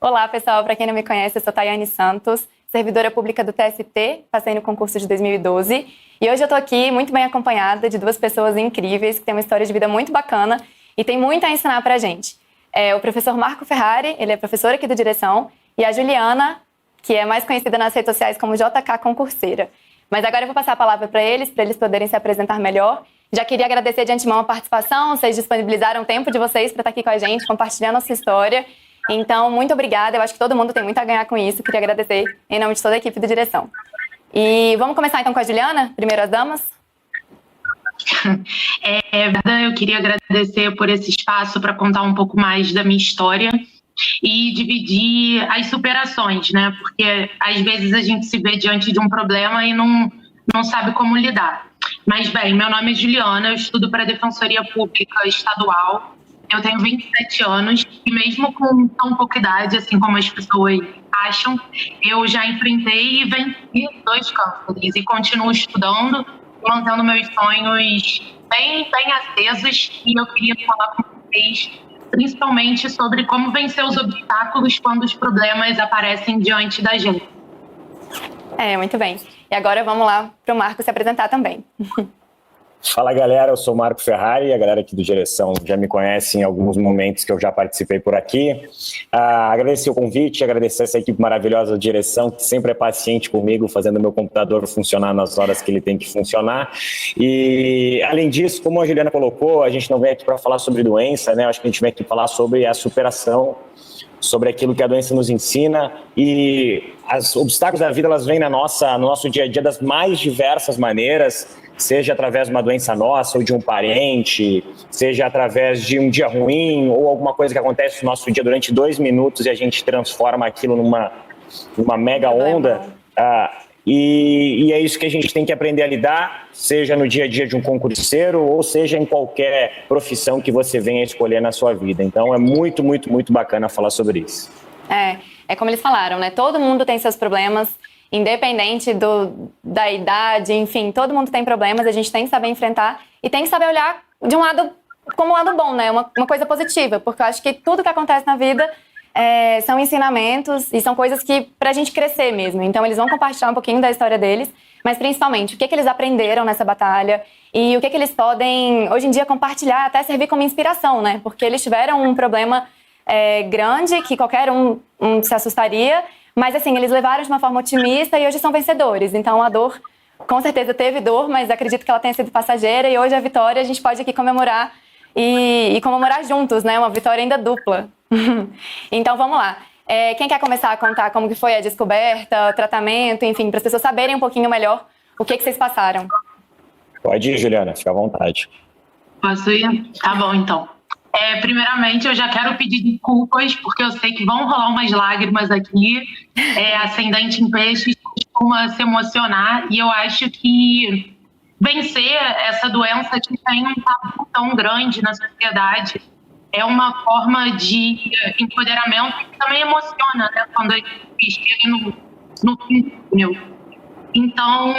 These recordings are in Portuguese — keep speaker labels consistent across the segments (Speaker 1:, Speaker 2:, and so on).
Speaker 1: Olá, pessoal. Para quem não me conhece, eu sou Tayane Santos, servidora pública do TST, passei no concurso de 2012. E hoje eu estou aqui muito bem acompanhada de duas pessoas incríveis, que têm uma história de vida muito bacana e tem muito a ensinar para a gente. O professor Marco Ferrari, ele é professor aqui do Direção, e a Juliana, que é mais conhecida nas redes sociais como JK Concurseira. Mas agora eu vou passar a palavra para eles poderem se apresentar melhor. Já queria agradecer de antemão a participação, vocês disponibilizaram o tempo de vocês para estar aqui com a gente, compartilhando a sua história. Então, muito obrigada, eu acho que todo mundo tem muito a ganhar com isso, queria agradecer em nome de toda a equipe do Direção. E vamos começar então com a Juliana, primeiro as damas?
Speaker 2: Eu queria agradecer por esse espaço para contar um pouco mais da minha história e dividir as superações, né? Porque às vezes a gente se vê diante de um problema e não sabe como lidar. Mas, bem, meu nome é Juliana, eu estudo para a Defensoria Pública Estadual, eu tenho 27 anos e mesmo com tão pouca idade, assim como as pessoas acham, eu já enfrentei e venci 2 cânceres e continuo estudando, mantendo meus sonhos bem acesos, e eu queria falar com vocês principalmente sobre como vencer os obstáculos quando os problemas aparecem diante da gente.
Speaker 1: Muito bem. E agora vamos lá para o Marco se apresentar também.
Speaker 3: Fala, galera, eu sou o Marco Ferrari, a galera aqui do Direção já me conhece em alguns momentos que eu já participei por aqui. Agradecer o convite, agradecer essa equipe maravilhosa da Direção, que sempre é paciente comigo, fazendo o meu computador funcionar nas horas que ele tem que funcionar. E, além disso, como a Juliana colocou, a gente não vem aqui para falar sobre doença, né? Acho que a gente vem aqui falar sobre a superação, sobre aquilo que a doença nos ensina, e os obstáculos da vida, elas vêm no nosso dia a dia das mais diversas maneiras, seja através de uma doença nossa ou de um parente, seja através de um dia ruim ou alguma coisa que acontece no nosso dia durante 2 minutos e a gente transforma aquilo numa mega onda. E é isso que a gente tem que aprender a lidar, seja no dia a dia de um concurseiro ou seja em qualquer profissão que você venha escolher na sua vida. Então é muito, muito, muito bacana falar sobre isso.
Speaker 1: É como eles falaram, né? Todo mundo tem seus problemas, independente da idade, enfim, todo mundo tem problemas, a gente tem que saber enfrentar e tem que saber olhar de um lado como um lado bom, né? Uma coisa positiva, porque eu acho que tudo que acontece na vida são ensinamentos e são coisas que pra gente crescer mesmo. Então eles vão compartilhar um pouquinho da história deles, mas principalmente o que eles aprenderam nessa batalha e o que eles podem hoje em dia compartilhar, até servir como inspiração, né? Porque eles tiveram um problema grande que qualquer um se assustaria, mas assim, eles levaram de uma forma otimista e hoje são vencedores. Então a dor, com certeza teve dor, mas acredito que ela tenha sido passageira e hoje a vitória a gente pode aqui comemorar e comemorar juntos, né? Uma vitória ainda dupla. Então vamos lá. Quem quer começar a contar como que foi a descoberta, o tratamento, enfim, para as pessoas saberem um pouquinho melhor o que vocês passaram?
Speaker 3: Pode ir, Juliana, fica à vontade.
Speaker 2: Posso ir? Tá bom, então. Primeiramente, eu já quero pedir desculpas, porque eu sei que vão rolar umas lágrimas aqui. Ascendente em peixes costuma se emocionar, e eu acho que vencer essa doença que tem um tabu tão grande na sociedade é uma forma de empoderamento que também emociona, né? Quando a gente chega no fim do túnel. Então,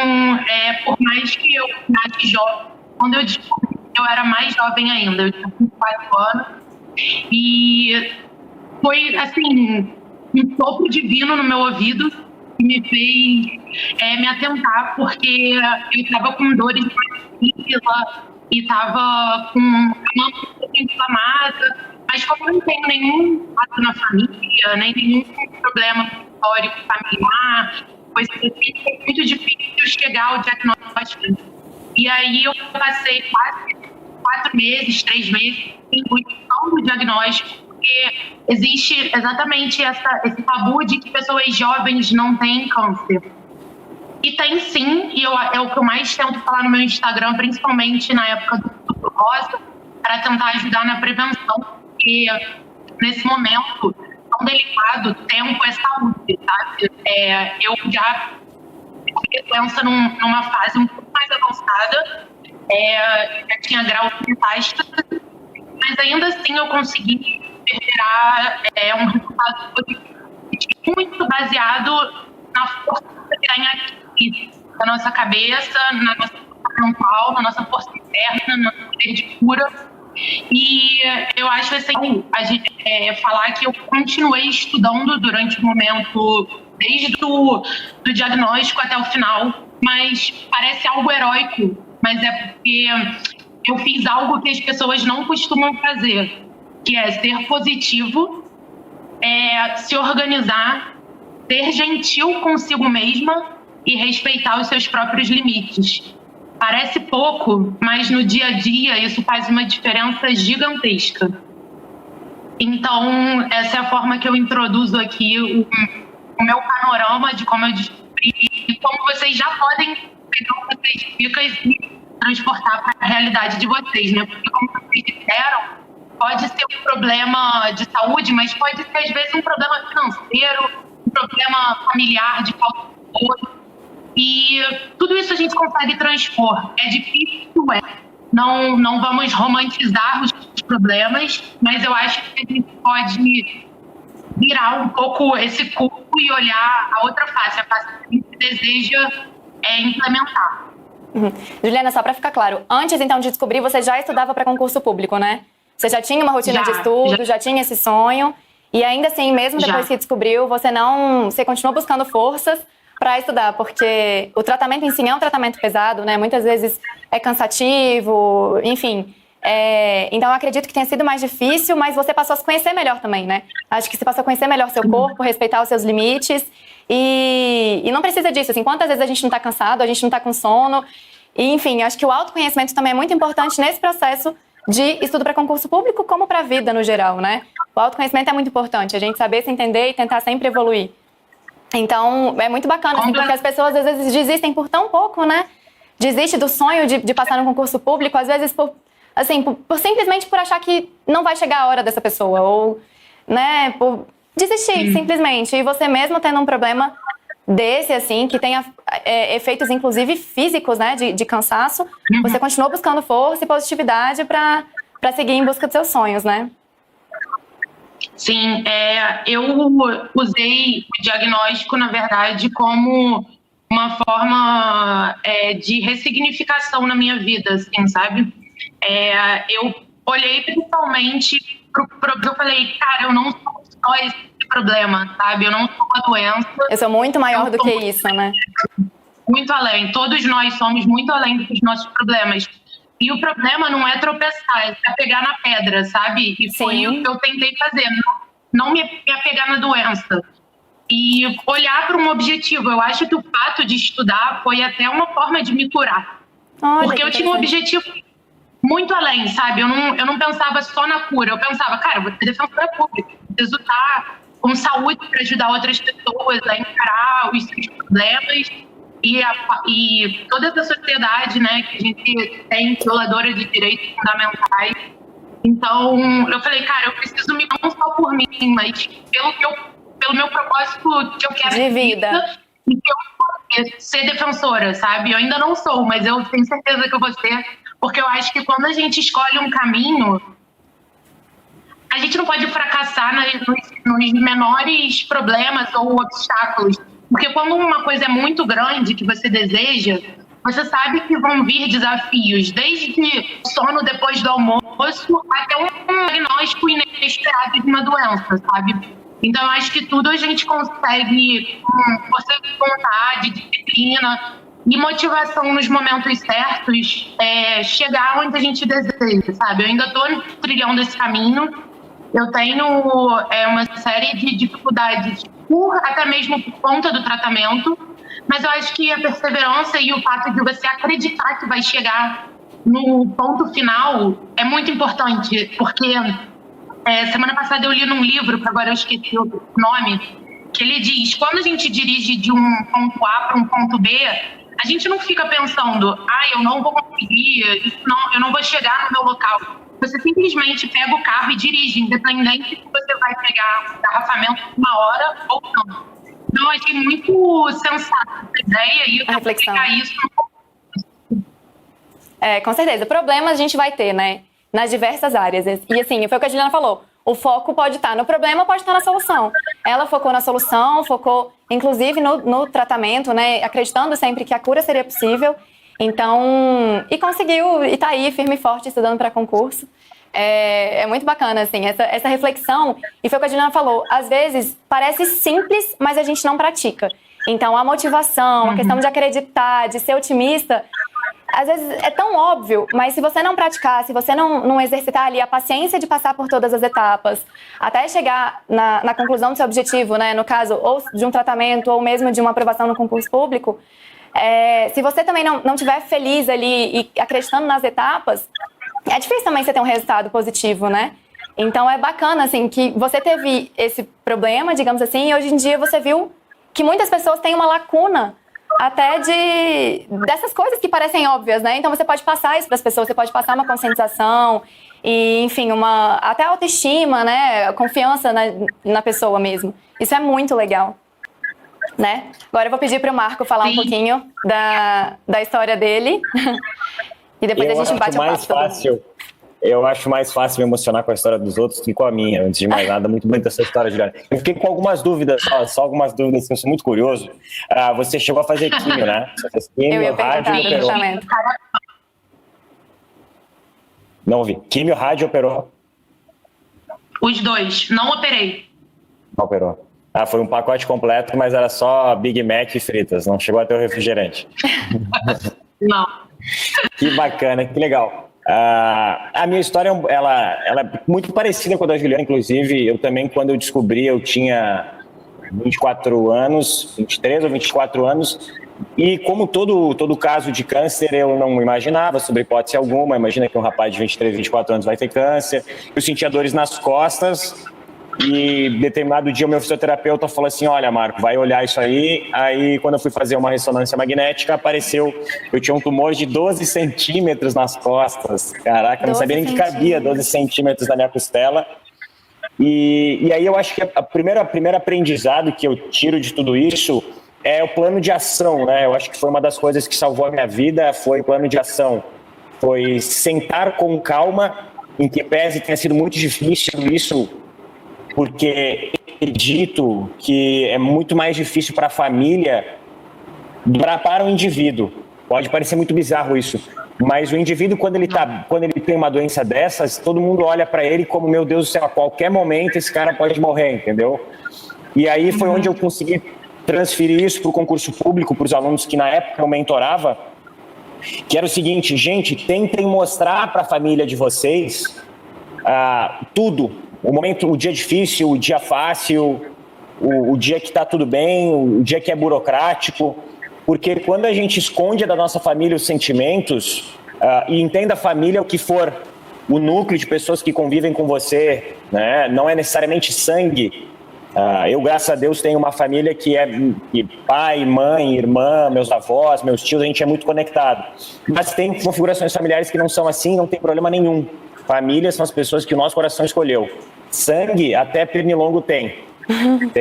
Speaker 2: por mais que eu nasci jovem, quando eu descobri, eu era mais jovem ainda, eu tinha 24 anos, e foi, assim, um sopro divino no meu ouvido que me fez me atentar, porque eu estava com dores de maxila e estava com a mão um pouco inflamada, mas como eu não tenho nenhum ato na família, nem nenhum problema histórico familiar, coisa assim, foi muito difícil chegar ao diagnóstico. E aí eu passei quase 4 meses, 3 meses, em busca do diagnóstico, porque existe exatamente esse tabu de que pessoas jovens não têm câncer. E tem sim, e é o que eu mais tento falar no meu Instagram, principalmente na época do Outubro Rosa, para tentar ajudar na prevenção, porque nesse momento tão delicado, tempo é saúde, sabe? Eu já tive doença numa fase um pouco mais avançada, já tinha grau de metástase, mas ainda assim eu consegui recuperar um resultado positivo, muito baseado na força que tem aqui, na nossa cabeça, na nossa força mental, na nossa força interna, no nosso poder de cura. E eu acho assim, falar que eu continuei estudando durante o momento, desde do diagnóstico até o final, mas parece algo heróico, mas é porque eu fiz algo que as pessoas não costumam fazer, que é ser positivo, se organizar, ser gentil consigo mesma e respeitar os seus próprios limites. Parece pouco, mas no dia a dia isso faz uma diferença gigantesca. Então, essa é a forma que eu introduzo aqui o meu panorama de como eu descobri e como vocês já podem pegar essas dicas e transportar para a realidade de vocês, né? Porque, como vocês disseram, pode ser um problema de saúde, mas pode ser, às vezes, um problema financeiro, um problema familiar de falta de apoio. E tudo isso a gente consegue transpor. É difícil, não vamos romantizar os problemas, mas eu acho que a gente pode virar um pouco esse cubo e olhar a outra face, a face que a gente deseja implementar.
Speaker 1: Juliana, só para ficar claro, antes então de descobrir, você já estudava para concurso público, né? Você já tinha uma rotina de estudo, já tinha esse sonho, e ainda assim, mesmo depois que descobriu, você continuou buscando forças para estudar, porque o tratamento em si é um tratamento pesado, né? Muitas vezes é cansativo, enfim. Então, eu acredito que tenha sido mais difícil, mas você passou a se conhecer melhor também, né? Acho que você passou a conhecer melhor seu corpo, respeitar os seus limites. E não precisa disso, assim, quantas vezes a gente não está cansado, a gente não está com sono. E, enfim, acho que o autoconhecimento também é muito importante nesse processo de estudo para concurso público, como para a vida no geral, né? O autoconhecimento é muito importante, a gente saber se entender e tentar sempre evoluir. Então, é muito bacana, assim, porque as pessoas às vezes desistem por tão pouco, né? Desiste do sonho de passar no concurso público, às vezes simplesmente por achar que não vai chegar a hora dessa pessoa, ou, né, por desistir, simplesmente. E você mesmo tendo um problema desse, assim, que tenha efeitos, inclusive, físicos, né, de cansaço, você continuou buscando força e positividade para seguir em busca dos seus sonhos, né?
Speaker 2: Sim, eu usei o diagnóstico, na verdade, como uma forma de ressignificação na minha vida, assim, sabe? Eu olhei principalmente pro problema, eu falei, cara, eu não sou só esse problema, sabe? Eu não sou uma doença.
Speaker 1: Eu sou muito maior do que isso, né?
Speaker 2: Muito além, todos nós somos muito além dos nossos problemas. E o problema não é tropeçar, é pegar na pedra, sabe? E foi o que eu tentei fazer, não me apegar na doença. E olhar para um objetivo. Eu acho que o fato de estudar foi até uma forma de me curar. Porque eu tinha um objetivo muito além, sabe? Eu não pensava só na cura. Eu pensava, cara, eu vou ser defensora pública. Eu preciso estar com saúde para ajudar outras pessoas a encarar os seus problemas. E toda essa sociedade, né, que a gente tem violadora de direitos fundamentais. Então, eu falei, cara, eu preciso me não só por mim, mas pelo meu propósito que eu quero
Speaker 1: de vida.
Speaker 2: E que eu vou ser defensora, sabe? Eu ainda não sou, mas eu tenho certeza que eu vou ser, porque eu acho que quando a gente escolhe um caminho, a gente não pode fracassar nos menores problemas ou obstáculos. Porque quando uma coisa é muito grande que você deseja, você sabe que vão vir desafios, desde sono depois do almoço até um diagnóstico inesperado de uma doença, sabe? Então, eu acho que tudo a gente consegue, com força de vontade, disciplina e motivação nos momentos certos, chegar onde a gente deseja, sabe? Eu ainda estou trilhando esse caminho. Eu tenho uma série de dificuldades, até mesmo por conta do tratamento, mas eu acho que a perseverança e o fato de você acreditar que vai chegar no ponto final é muito importante, porque semana passada eu li num livro, que agora eu esqueci o nome, que ele diz, quando a gente dirige de um ponto A para um ponto B, a gente não fica pensando, eu não vou conseguir, eu não vou chegar no meu local. Você simplesmente pega o carro e dirige, independente se você vai pegar um engarrafamento uma hora ou não. Então, eu achei muito sensata essa ideia e eu vou aplicar isso.
Speaker 1: Com certeza. Problemas a gente vai ter, né? Nas diversas áreas. E assim, foi o que a Juliana falou. O foco pode estar no problema, pode estar na solução. Ela focou na solução, focou, inclusive, no tratamento, né? Acreditando sempre que a cura seria possível. Então, e conseguiu, e tá aí, firme e forte, estudando para concurso. É muito bacana, assim, essa reflexão. E foi o que a Juliana falou. Às vezes, parece simples, mas a gente não pratica. Então, a motivação, a questão de acreditar, de ser otimista, às vezes é tão óbvio, mas se você não praticar, se você não exercitar ali a paciência de passar por todas as etapas, até chegar na conclusão do seu objetivo, né? No caso, ou de um tratamento, ou mesmo de uma aprovação no concurso público, se você também não estiver feliz ali e acreditando nas etapas, é difícil também você ter um resultado positivo, né? Então é bacana, assim, que você teve esse problema, digamos assim, e hoje em dia você viu que muitas pessoas têm uma lacuna até dessas coisas que parecem óbvias, né? Então você pode passar isso para as pessoas, você pode passar uma conscientização e, enfim, até autoestima, né? Confiança na pessoa mesmo. Isso é muito legal, né? Agora eu vou pedir para o Marco falar um pouquinho da história dele e depois a gente bate o papo.
Speaker 3: Eu acho mais fácil me emocionar com a história dos outros do que com a minha. Antes de mais nada, muito bonita essa história, Juliana. Eu fiquei com algumas dúvidas, só algumas dúvidas, que eu sou muito curioso. Você chegou a fazer químio, né? Você fez químio, rádio, operou. Não ouvi. Químio, rádio, operou?
Speaker 2: Os dois. Não operei.
Speaker 3: Não operou. Foi um pacote completo, mas era só Big Mac e fritas. Não chegou a ter o refrigerante.
Speaker 2: Não.
Speaker 3: Que bacana, que legal. A minha história, ela é muito parecida com a da Juliana, inclusive. Eu também, quando eu descobri, eu tinha 24 anos, 23 ou 24 anos, e como todo caso de câncer, eu não imaginava, sobre hipótese alguma. Imagina que um rapaz de 23, 24 anos vai ter câncer. Eu sentia dores nas costas, e determinado dia o meu fisioterapeuta falou assim: olha, Marco, vai olhar isso aí. Aí quando eu fui fazer uma ressonância magnética, apareceu, eu tinha um tumor de 12 centímetros nas costas. Caraca, eu não sabia nem que cabia 12 centímetros na minha costela. E aí eu acho que a primeira aprendizado que eu tiro de tudo isso é o plano de ação, né? Eu acho que foi uma das coisas que salvou a minha vida, foi o plano de ação. Foi sentar com calma, em que pese tenha sido muito difícil isso, porque acredito que é muito mais difícil para a família para o indivíduo. Pode parecer muito bizarro isso, mas o indivíduo, quando ele tem uma doença dessas, todo mundo olha para ele como, meu Deus do céu, a qualquer momento esse cara pode morrer, entendeu? E aí foi onde eu consegui transferir isso para o concurso público, para os alunos que na época eu mentorava, que era o seguinte: gente, tentem mostrar para a família de vocês tudo. O dia difícil, o dia fácil, o dia que está tudo bem, o dia que é burocrático. Porque quando a gente esconde da nossa família os sentimentos, e entenda a família o que for, o núcleo de pessoas que convivem com você, né, não é necessariamente sangue. Eu, graças a Deus, tenho uma família que é pai, mãe, irmã, meus avós, meus tios, a gente é muito conectado. Mas tem configurações familiares que não são assim, não tem problema nenhum. Famílias são as pessoas que o nosso coração escolheu. Sangue, até pernilongo tem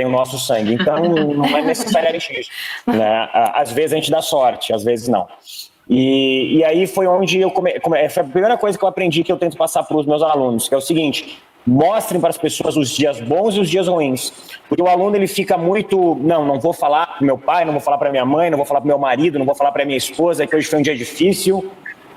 Speaker 3: o nosso sangue. Então, não é necessariamente isso, né? Às vezes a gente dá sorte, às vezes não. E aí foi onde foi a primeira coisa que eu aprendi, que eu tento passar para os meus alunos, que é o seguinte: mostrem para as pessoas os dias bons e os dias ruins. Porque o aluno, ele fica muito, não vou falar para meu pai, não vou falar para minha mãe, não vou falar para meu marido, não vou falar para minha esposa que hoje foi um dia difícil,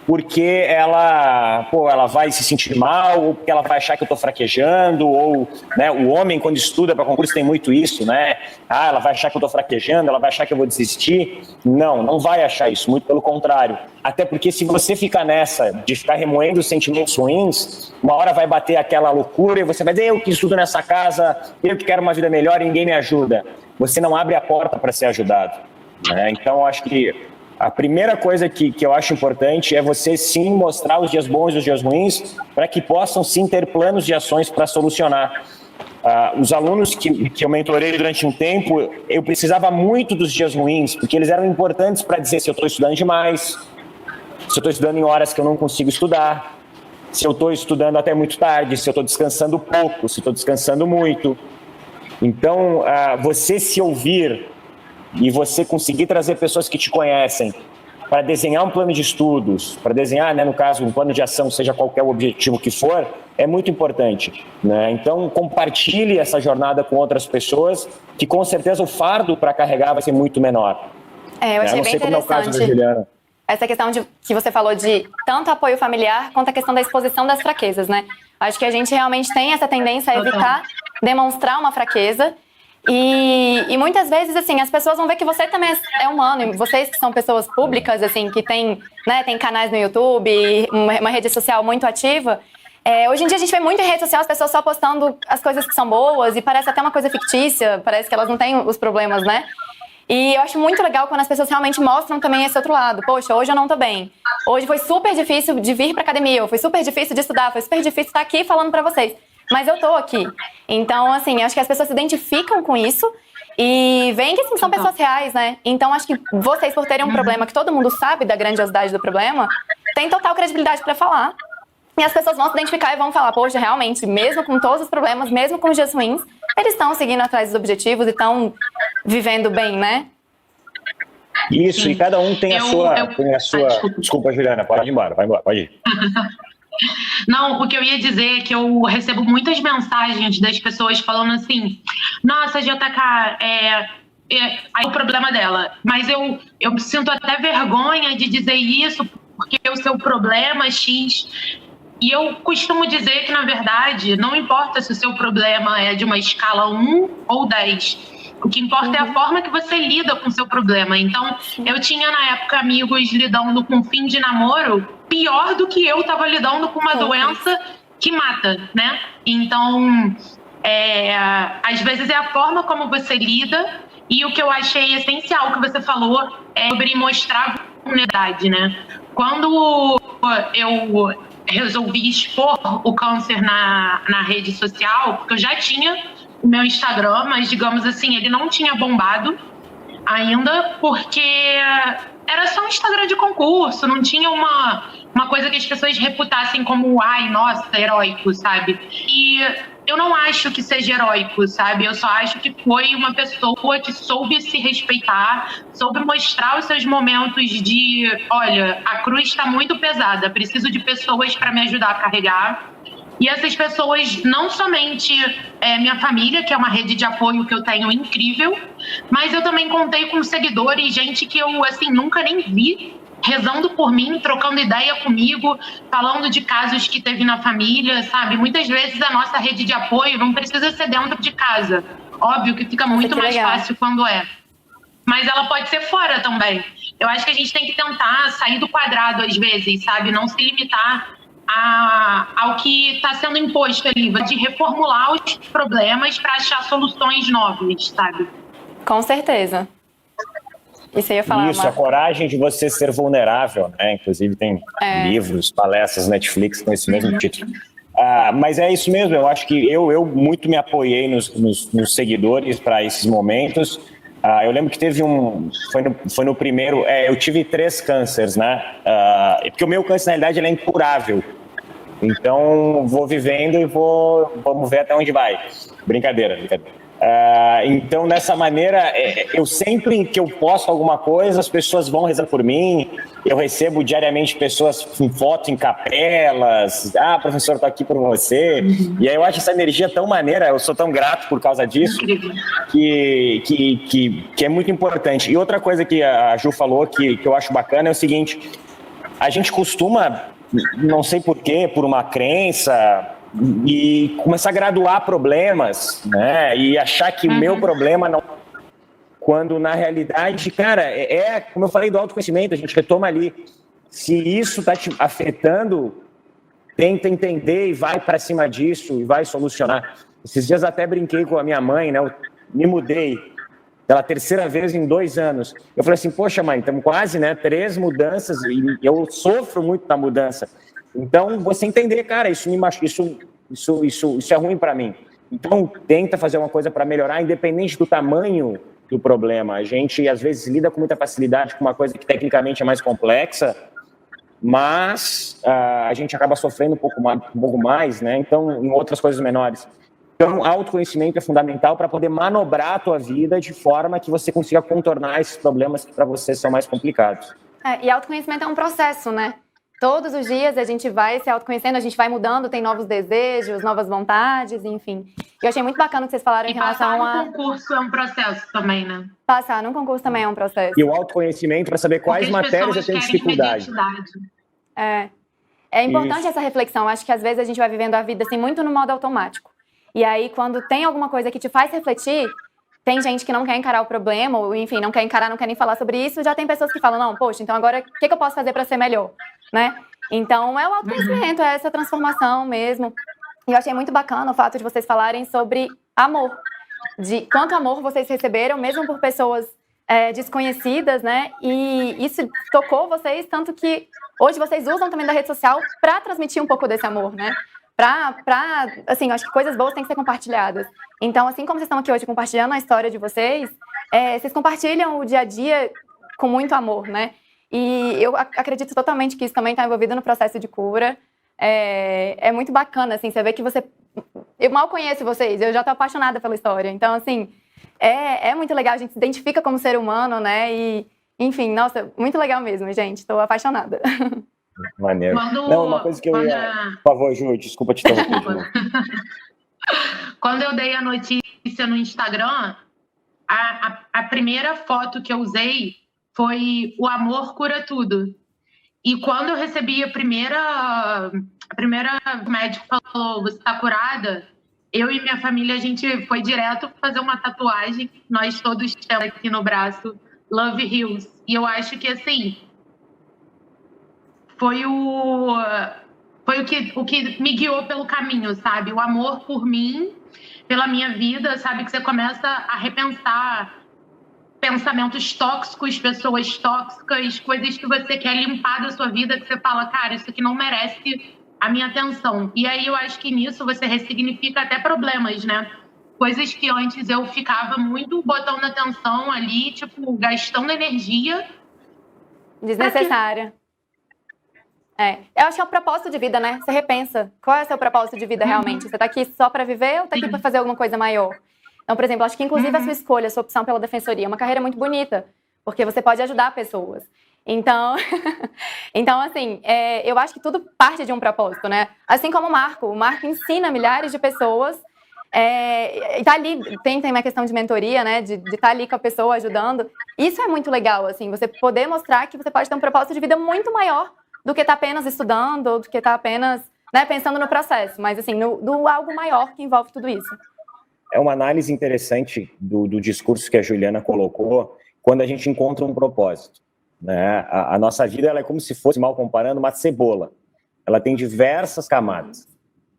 Speaker 3: porque ela vai se sentir mal, ou porque ela vai achar que eu estou fraquejando, ou, né, o homem, quando estuda para concurso, tem muito isso, né? Ela vai achar que eu estou fraquejando, ela vai achar que eu vou desistir. Não vai achar isso, muito pelo contrário. Até porque se você ficar nessa, de ficar remoendo os sentimentos ruins, uma hora vai bater aquela loucura e você vai dizer: eu que estudo nessa casa, eu que quero uma vida melhor e ninguém me ajuda. Você não abre a porta para ser ajudado, né? Então, eu acho que a primeira coisa que eu acho importante é você sim mostrar os dias bons e os dias ruins, para que possam sim ter planos de ações para solucionar. Os alunos que eu mentorei durante um tempo, eu precisava muito dos dias ruins, porque eles eram importantes para dizer se eu estou estudando demais, se eu estou estudando em horas que eu não consigo estudar, se eu estou estudando até muito tarde, se eu estou descansando pouco, se eu estou descansando muito. Então, você se ouvir e você conseguir trazer pessoas que te conhecem para desenhar um plano de estudos, para desenhar, né, no caso, um plano de ação, seja qualquer o objetivo que for, é muito importante, né? Então, compartilhe essa jornada com outras pessoas, que com certeza o fardo para carregar vai ser muito menor.
Speaker 1: Eu achei bem interessante essa questão que você falou de tanto apoio familiar quanto a questão da exposição das fraquezas, né? Acho que a gente realmente tem essa tendência a evitar demonstrar uma fraqueza. E muitas vezes, assim, as pessoas vão ver que você também é humano. E vocês que são pessoas públicas, assim, que tem canais no YouTube, uma rede social muito ativa. Hoje em dia a gente vê muito em rede social as pessoas só postando as coisas que são boas e parece até uma coisa fictícia, parece que elas não têm os problemas, né? E eu acho muito legal quando as pessoas realmente mostram também esse outro lado. Poxa, hoje eu não tô bem. Hoje foi super difícil de vir pra academia, foi super difícil de estudar, foi super difícil estar aqui falando pra vocês. Mas eu tô aqui. Então, assim, acho que as pessoas se identificam com isso e veem que, assim, são pessoas reais, né? Então, acho que vocês, por terem um problema que todo mundo sabe da grandiosidade do problema, tem total credibilidade pra falar. E as pessoas vão se identificar e vão falar, poxa, realmente, mesmo com todos os problemas, mesmo com os dias ruins, eles estão seguindo atrás dos objetivos e estão vivendo bem, né?
Speaker 3: Isso, sim. E cada um tem a sua... Desculpa, Juliana, pode ir embora, vai embora, pode ir.
Speaker 2: Não, o que eu ia dizer é que eu recebo muitas mensagens das pessoas falando assim, nossa, JK, é o problema dela, mas eu sinto até vergonha de dizer isso porque o seu problema é X. E eu costumo dizer que, na verdade, não importa se o seu problema é de uma escala 1 ou 10. O que importa é a forma que você lida com o seu problema. Então, eu tinha, na época, amigos lidando com fim de namoro pior do que eu estava lidando com uma doença que mata, né? Então, às vezes é a forma como você lida. E o que eu achei essencial que você falou é sobre mostrar vulnerabilidade, né? Quando eu resolvi expor o câncer na rede social, porque eu já tinha o meu Instagram, mas, digamos assim, ele não tinha bombado ainda, porque era só um Instagram de concurso, não tinha uma coisa que as pessoas reputassem como, ai, nossa, heróico, sabe? E eu não acho que seja heróico, sabe? Eu só acho que foi uma pessoa que soube se respeitar, soube mostrar os seus momentos de, olha, a cruz está muito pesada, preciso de pessoas para me ajudar a carregar. E essas pessoas, não somente minha família, que é uma rede de apoio que eu tenho incrível, mas eu também contei com seguidores, gente que eu, assim, nunca nem vi, rezando por mim, trocando ideia comigo, falando de casos que teve na família, sabe? Muitas vezes a nossa rede de apoio não precisa ser dentro de casa. Óbvio que fica muito mais fácil quando é. Mas ela pode ser fora também. Eu acho que a gente tem que tentar sair do quadrado às vezes, sabe? Não se limitar ao que está sendo imposto ali, de reformular os problemas para achar soluções novas, sabe?
Speaker 1: Com certeza. Isso eu ia falar,
Speaker 3: Isso, Marco. A coragem de você ser vulnerável, né? Inclusive tem livros, palestras, Netflix com esse mesmo título. Mas é isso mesmo, eu acho que eu muito me apoiei nos seguidores para esses momentos. Eu lembro que teve foi no primeiro, eu tive 3 cânceres, né? Porque o meu câncer, na realidade, ele é incurável. Então, vou vivendo e vamos ver até onde vai. Brincadeira. Então, dessa maneira, eu sempre que eu posto alguma coisa, as pessoas vão rezar por mim. Eu recebo diariamente pessoas com foto em capelas. Professor, estou aqui por você. E aí eu acho essa energia tão maneira, eu sou tão grato por causa disso, que é muito importante. E outra coisa que a Ju falou que eu acho bacana é o seguinte: a gente costuma, não sei porquê, por uma crença, e começar a graduar problemas, né? E achar que o meu problema não... Quando, na realidade, cara, como eu falei do autoconhecimento, a gente retoma ali. Se isso está te afetando, tenta entender e vai para cima disso e vai solucionar. Esses dias até brinquei com a minha mãe, né? Eu me mudei pela 3ª vez em 2 anos. Eu falei assim, poxa, mãe, estamos quase, né? 3 mudanças e eu sofro muito da mudança. Então, você entender, cara, isso me machuca, isso é ruim para mim. Então, tenta fazer uma coisa para melhorar, independente do tamanho do problema. A gente, às vezes, lida com muita facilidade com uma coisa que tecnicamente é mais complexa, mas a gente acaba sofrendo um pouco mais, né? Então, em outras coisas menores. Então, autoconhecimento é fundamental para poder manobrar a tua vida de forma que você consiga contornar esses problemas que para você são mais complicados.
Speaker 1: E autoconhecimento é um processo, né? Todos os dias a gente vai se autoconhecendo, a gente vai mudando, tem novos desejos, novas vontades, enfim. Eu achei muito bacana o que vocês falaram em relação a...
Speaker 2: passar no concurso é um processo também, né?
Speaker 1: Passar no concurso também é um processo.
Speaker 3: E o autoconhecimento para saber quais matérias eu tenho dificuldade.
Speaker 1: É importante essa reflexão. Acho que às vezes a gente vai vivendo a vida assim muito no modo automático. E aí, quando tem alguma coisa que te faz refletir, tem gente que não quer encarar o problema, ou enfim, não quer encarar, não quer nem falar sobre isso, já tem pessoas que falam, não, poxa, então agora o que eu posso fazer para ser melhor, né? Então, é o autoconhecimento, é essa transformação mesmo. E eu achei muito bacana o fato de vocês falarem sobre amor, de quanto amor vocês receberam, mesmo por pessoas desconhecidas, né? E isso tocou vocês, tanto que hoje vocês usam também da rede social para transmitir um pouco desse amor, né? Assim, acho que coisas boas têm que ser compartilhadas. Então, assim como vocês estão aqui hoje compartilhando a história de vocês, vocês compartilham o dia a dia com muito amor, né? E eu acredito totalmente que isso também está envolvido no processo de cura. É muito bacana, assim, você vê que você... Eu mal conheço vocês, eu já tô apaixonada pela história. Então, assim, é muito legal, a gente se identifica como ser humano, né? E, enfim, nossa, muito legal mesmo, gente. Tô apaixonada.
Speaker 3: Maneiro. Não, uma coisa que eu ia... Por favor, Ju, desculpa te interromper de novo.
Speaker 2: Quando eu dei a notícia no Instagram, a primeira foto que eu usei foi o amor cura tudo. E quando eu recebi a primeira o médico falou, você tá curada, eu e minha família, a gente foi direto fazer uma tatuagem, nós todos temos aqui no braço, Love Heals. E eu acho que, assim, foi o que me guiou pelo caminho, sabe? O amor por mim, pela minha vida, sabe? Que você começa a repensar pensamentos tóxicos, pessoas tóxicas, coisas que você quer limpar da sua vida, que você fala, cara, isso aqui não merece a minha atenção. E aí eu acho que nisso você ressignifica até problemas, né? Coisas que antes eu ficava muito botando atenção ali, tipo, gastando energia.
Speaker 1: Desnecessária. Eu acho que é o propósito de vida, né? Você repensa. Qual é o seu propósito de vida realmente? Você tá aqui só pra viver ou tá aqui pra fazer alguma coisa maior? Então, por exemplo, acho que inclusive a sua escolha, a sua opção pela defensoria é uma carreira muito bonita, porque você pode ajudar pessoas. Então, assim, eu acho que tudo parte de um propósito, né? Assim como o Marco ensina milhares de pessoas, e tá ali, tem uma questão de mentoria, né? De estar ali com a pessoa ajudando. Isso é muito legal, assim, você poder mostrar que você pode ter um propósito de vida muito maior do que estar apenas estudando, ou do que estar apenas, né, pensando no processo, mas assim, do algo maior que envolve tudo isso.
Speaker 3: É uma análise interessante do discurso que a Juliana colocou, quando a gente encontra um propósito, né? A nossa vida ela é como se fosse, mal comparando, uma cebola. Ela tem diversas camadas.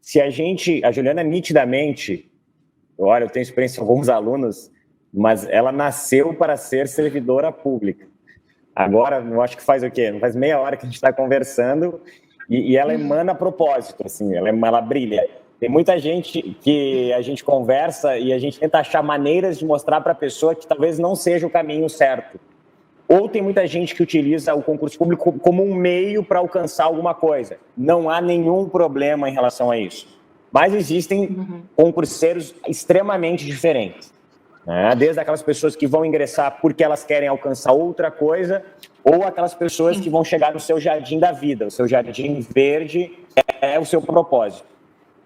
Speaker 3: Se a Juliana nitidamente, olha, eu tenho experiência com alguns alunos, mas ela nasceu para ser servidora pública. Agora, eu acho que faz o quê? Não faz meia hora que a gente está conversando e ela emana propósito, assim, ela brilha. Tem muita gente que a gente conversa e a gente tenta achar maneiras de mostrar para a pessoa que talvez não seja o caminho certo. Ou tem muita gente que utiliza o concurso público como um meio para alcançar alguma coisa. Não há nenhum problema em relação a isso. Mas existem concurseiros extremamente diferentes, né? Desde aquelas pessoas que vão ingressar porque elas querem alcançar outra coisa, ou aquelas pessoas que vão chegar no seu jardim da vida. O seu jardim verde é o seu propósito.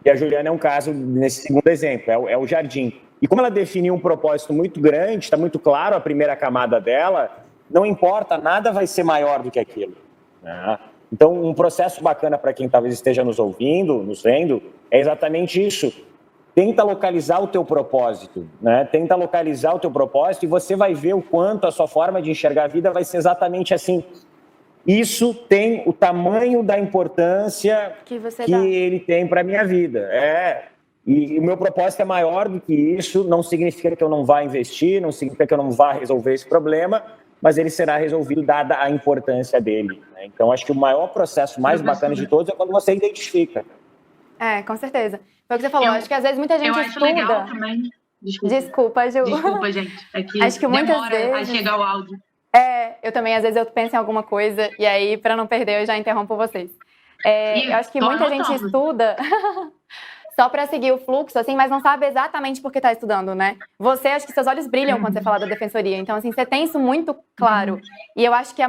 Speaker 3: E a Juliana é um caso nesse segundo exemplo, é o jardim. E como ela definiu um propósito muito grande, está muito claro a primeira camada dela, não importa, nada vai ser maior do que aquilo, né? Então, um processo bacana para quem talvez esteja nos ouvindo, nos vendo, é exatamente isso. Tenta localizar o teu propósito, né? Tenta localizar o teu propósito e você vai ver o quanto a sua forma de enxergar a vida vai ser exatamente assim. Isso tem o tamanho da importância que ele tem para a minha vida. E o meu propósito é maior do que isso, não significa que eu não vá investir, não significa que eu não vá resolver esse problema, mas ele será resolvido dada a importância dele, né? Então, acho que o maior processo mais bacana de todos é quando você identifica.
Speaker 1: Com certeza. Foi o que você falou, acho que às vezes muita gente estuda...
Speaker 2: legal também.
Speaker 1: Desculpa, Ju.
Speaker 2: Desculpa, gente.
Speaker 1: Acho que muitas vezes...
Speaker 2: a chegar o áudio.
Speaker 1: Eu também, às vezes, eu penso em alguma coisa e aí, para não perder, eu já interrompo vocês. Eu acho que muita gente estuda só para seguir o fluxo, assim, mas não sabe exatamente por que está estudando, né? Você, acho que seus olhos brilham quando você fala da defensoria. Então, assim, você tem isso muito claro. E eu acho que,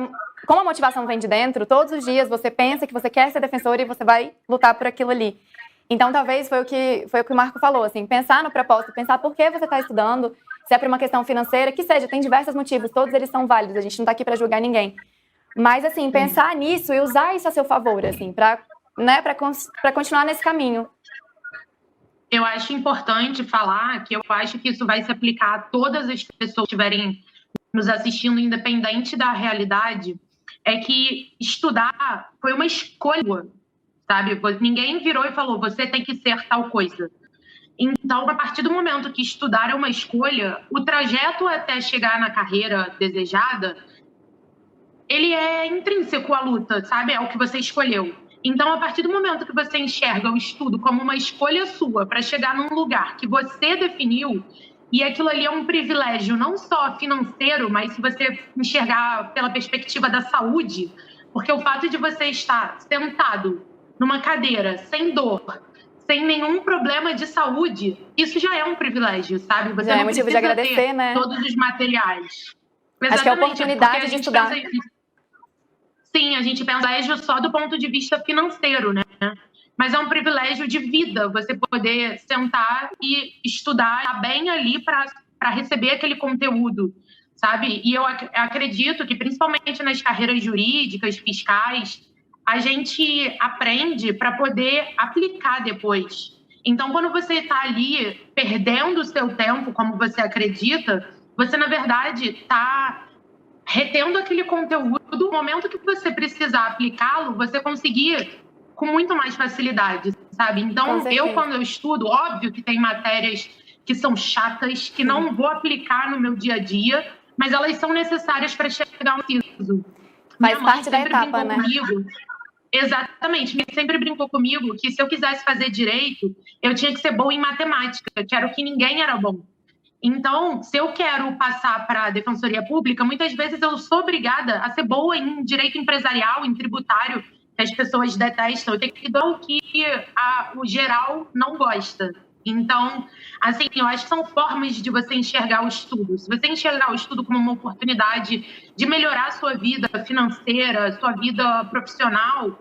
Speaker 1: como a motivação vem de dentro, todos os dias você pensa que você quer ser defensora e você vai lutar por aquilo ali. Então, talvez foi o que o Marco falou, assim, pensar no propósito, pensar por que você está estudando, se é por uma questão financeira, que seja, tem diversos motivos, todos eles são válidos, a gente não está aqui para julgar ninguém. Mas, assim, pensar nisso e usar isso a seu favor, assim, para né, para continuar nesse caminho.
Speaker 2: Eu acho importante falar que eu acho que isso vai se aplicar a todas as pessoas que estiverem nos assistindo, independente da realidade, é que estudar foi uma escolha, sabe? Ninguém virou e falou, você tem que ser tal coisa. Então, a partir do momento que estudar é uma escolha, o trajeto até chegar na carreira desejada, ele é intrínseco à luta, sabe? É o que você escolheu. Então, a partir do momento que você enxerga o estudo como uma escolha sua para chegar num lugar que você definiu, e aquilo ali é um privilégio não só financeiro, mas se você enxergar pela perspectiva da saúde, porque o fato de você estar sentado numa cadeira, sem dor, sem nenhum problema de saúde, isso já é um privilégio, sabe? Você
Speaker 1: já
Speaker 2: não
Speaker 1: é motivo de
Speaker 2: precisa
Speaker 1: agradecer,
Speaker 2: ter
Speaker 1: né?
Speaker 2: todos os materiais.
Speaker 1: Acho que é a oportunidade de estudar.
Speaker 2: Sim, a gente pensa privilégio só do ponto de vista financeiro, né? Mas é um privilégio de vida você poder sentar e estudar, estar bem ali para receber aquele conteúdo, sabe? E eu acredito que, principalmente nas carreiras jurídicas, fiscais, a gente aprende para poder aplicar depois. Então, quando você está ali perdendo o seu tempo, como você acredita, você, na verdade, está retendo aquele conteúdo. No momento que você precisar aplicá-lo, você conseguir com muito mais facilidade, sabe? Então, quando eu estudo, óbvio que tem matérias que são chatas, que não vou aplicar no meu dia a dia, mas elas são necessárias para chegar ao piso.
Speaker 1: Faz parte da etapa, né?
Speaker 2: Exatamente. Minha mãe sempre brincou comigo que se eu quisesse fazer direito, eu tinha que ser boa em matemática, que era o que ninguém era bom. Então, se eu quero passar para a Defensoria Pública, muitas vezes eu sou obrigada a ser boa em direito empresarial, em tributário, que as pessoas detestam. Eu tenho que dar o que o geral não gosta. Então, assim, eu acho que são formas de você enxergar o estudo. Se você enxergar o estudo como uma oportunidade de melhorar a sua vida financeira, sua vida profissional,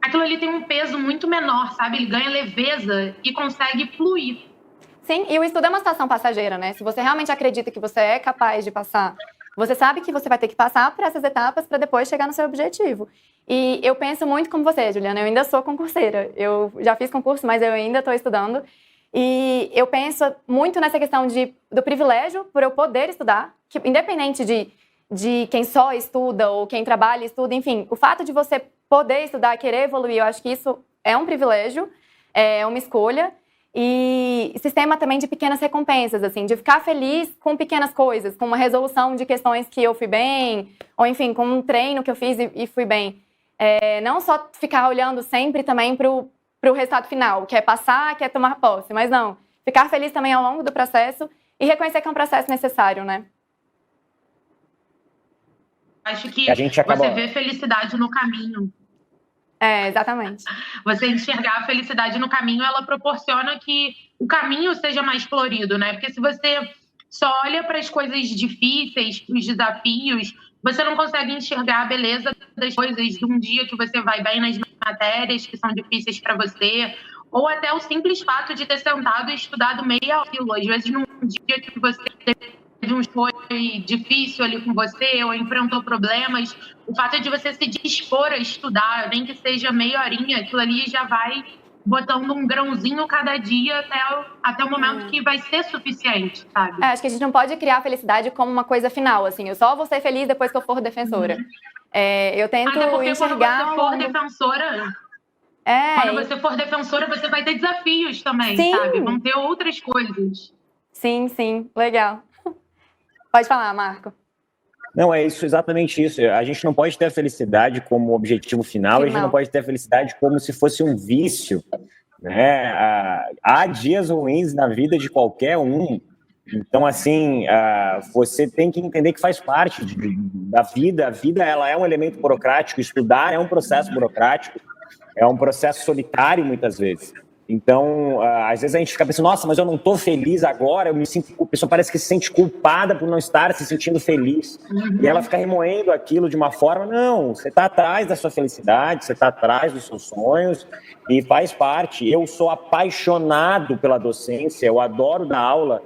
Speaker 2: aquilo ali tem um peso muito menor, sabe? Ele ganha leveza e consegue fluir.
Speaker 1: Sim, e o estudo é uma situação passageira, né? Se você realmente acredita que você é capaz de passar, você sabe que você vai ter que passar por essas etapas para depois chegar no seu objetivo. E eu penso muito como você, Juliana, eu ainda sou concurseira. Eu já fiz concurso, mas eu ainda estou estudando. E eu penso muito nessa questão do privilégio por eu poder estudar, que, independente de quem só estuda ou quem trabalha e estuda, enfim, o fato de você poder estudar, querer evoluir, eu acho que isso é um privilégio, é uma escolha. E sistema também de pequenas recompensas, assim, de ficar feliz com pequenas coisas, com uma resolução de questões que eu fui bem, ou enfim, com um treino que eu fiz e fui bem. Não só ficar olhando sempre também pro resultado final, que é passar, que é tomar posse, mas não, ficar feliz também ao longo do processo e reconhecer que é um processo necessário, né?
Speaker 2: Acho que você vê felicidade no caminho.
Speaker 1: Exatamente.
Speaker 2: Você enxergar a felicidade no caminho, ela proporciona que o caminho seja mais florido, né? Porque se você só olha para as coisas difíceis, os desafios, você não consegue enxergar a beleza das coisas de um dia que você vai bem nas matérias que são difíceis para você, ou até o simples fato de ter sentado e estudado meia hora. Às vezes, num dia que você foi difícil ali com você ou enfrentou problemas, o fato de você se dispor a estudar, nem que seja meia horinha, aquilo ali já vai botando um grãozinho cada dia até o momento que vai ser suficiente, sabe?
Speaker 1: Acho que a gente não pode criar a felicidade como uma coisa final, assim, eu só vou ser feliz depois que eu for defensora. Eu tento
Speaker 2: até porque
Speaker 1: enxergar...
Speaker 2: Quando você for defensora, você vai ter desafios também,
Speaker 1: sim,
Speaker 2: sabe? Vão ter outras coisas.
Speaker 1: Sim, legal. Pode falar, Marco.
Speaker 3: Não, é isso, exatamente isso. A gente não pode ter a felicidade como objetivo final, e a gente não pode ter a felicidade como se fosse um vício, né? Há dias ruins na vida de qualquer um. Então, assim, você tem que entender que faz parte da vida. A vida, ela é um elemento burocrático. Estudar é um processo burocrático, é um processo solitário, muitas vezes. Então, às vezes a gente fica pensando, nossa, mas eu não estou feliz agora, a pessoa parece que se sente culpada por não estar se sentindo feliz. E ela fica remoendo aquilo de uma forma, não, você está atrás da sua felicidade, você está atrás dos seus sonhos e faz parte. Eu sou apaixonado pela docência, eu adoro dar aula,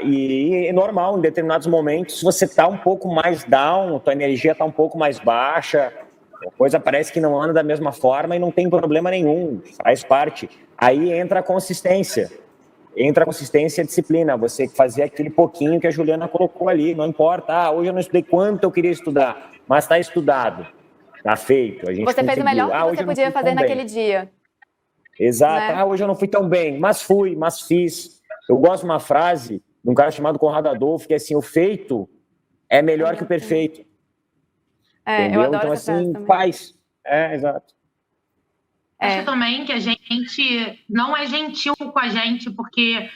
Speaker 3: e é normal, em determinados momentos, você está um pouco mais down, tua energia está um pouco mais baixa, A coisa parece que não anda da mesma forma e não tem problema nenhum, faz parte. Aí entra a consistência. Entra a consistência e a disciplina, você fazer aquele pouquinho que a Juliana colocou ali, não importa, hoje eu não estudei quanto eu queria estudar, mas está estudado, está feito, a gente
Speaker 1: Você fez o melhor que você podia fazer naquele dia.
Speaker 3: Exato,
Speaker 1: né?
Speaker 3: Hoje eu não fui tão bem, mas fui, mas fiz. Eu gosto de uma frase de um cara chamado Conrado Adolfo, que é assim, o feito é melhor que o perfeito.
Speaker 1: Eu adoro
Speaker 3: então,
Speaker 1: essa frase
Speaker 3: assim,
Speaker 1: também.
Speaker 3: faz. Exato.
Speaker 2: Acho também que a gente não é gentil com a gente, porque